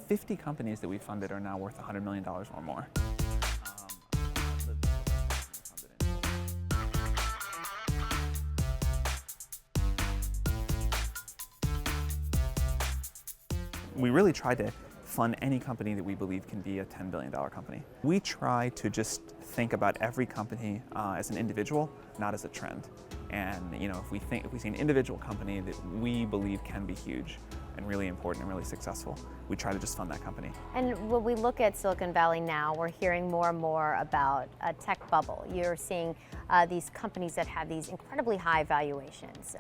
50 companies that we funded are now worth $100 million or more. We really try to fund any company that we believe can be a $10 billion company. We try to just think about every company as an individual, not as a trend. And if we see an individual company that we believe can be huge and really important and really successful, we try to just fund that company. And when we look at Silicon Valley now, we're hearing more and more about a tech bubble. You're seeing these companies that have these incredibly high valuations.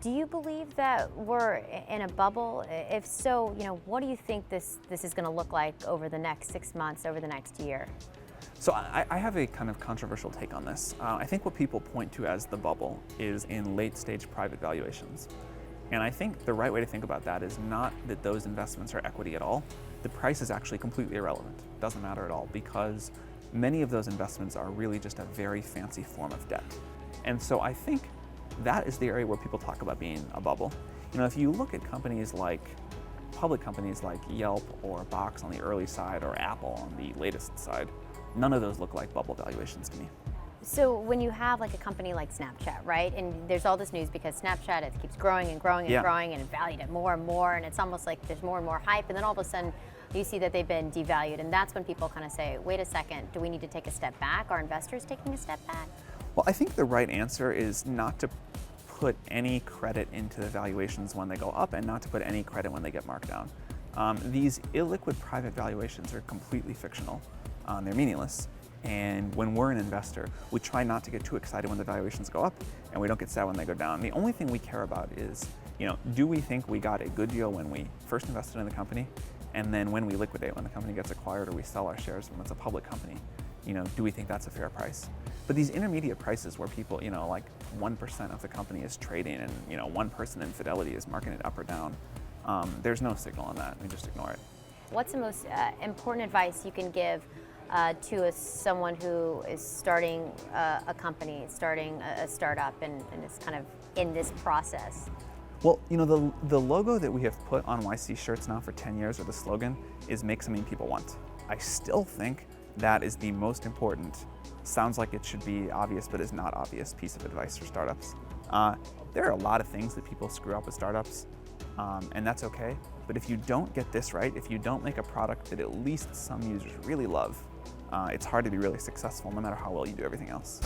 Do you believe that we're in a bubble? If so, what do you think this is going to look like over the next 6 months, over the next year? So I have a kind of controversial take on this. I think what people point to as the bubble is in late-stage private valuations. And I think the right way to think about that is not that those investments are equity at all. The price is actually completely irrelevant. It doesn't matter at all because many of those investments are really just a very fancy form of debt. And so I think that is the area where people talk about being a bubble. If you look at companies like public companies like Yelp or Box on the early side or Apple on the latest side, none of those look like bubble valuations to me. So when you have like a company like Snapchat, right, and there's all this news because Snapchat, it keeps growing and growing and growing and valued at more and more, and it's almost like there's more and more hype, and then all of a sudden you see that they've been devalued, and that's when people kind of say, wait a second, do we need to take a step back? Are investors taking a step back? Well, I think the right answer is not to put any credit into the valuations when they go up and not to put any credit when they get marked down. These illiquid private valuations are completely fictional. They're meaningless. And when we're an investor, we try not to get too excited when the valuations go up, and we don't get sad when they go down. The only thing we care about is, do we think we got a good deal when we first invested in the company, and then when we liquidate, when the company gets acquired or we sell our shares when it's a public company, do we think that's a fair price? But these intermediate prices where people, like 1% of the company is trading and, one person in Fidelity is marking it up or down, there's no signal on that. We just ignore it. What's the most important advice you can give to someone who is starting a company, starting a startup, and is kind of in this process? Well, the logo that we have put on YC shirts now for 10 years, or the slogan, is make something people want. I still think that is the most important, sounds like it should be obvious but is not obvious piece of advice for startups. There are a lot of things that people screw up with startups, and that's okay. But if you don't get this right, if you don't make a product that at least some users really love, it's hard to be really successful no matter how well you do everything else.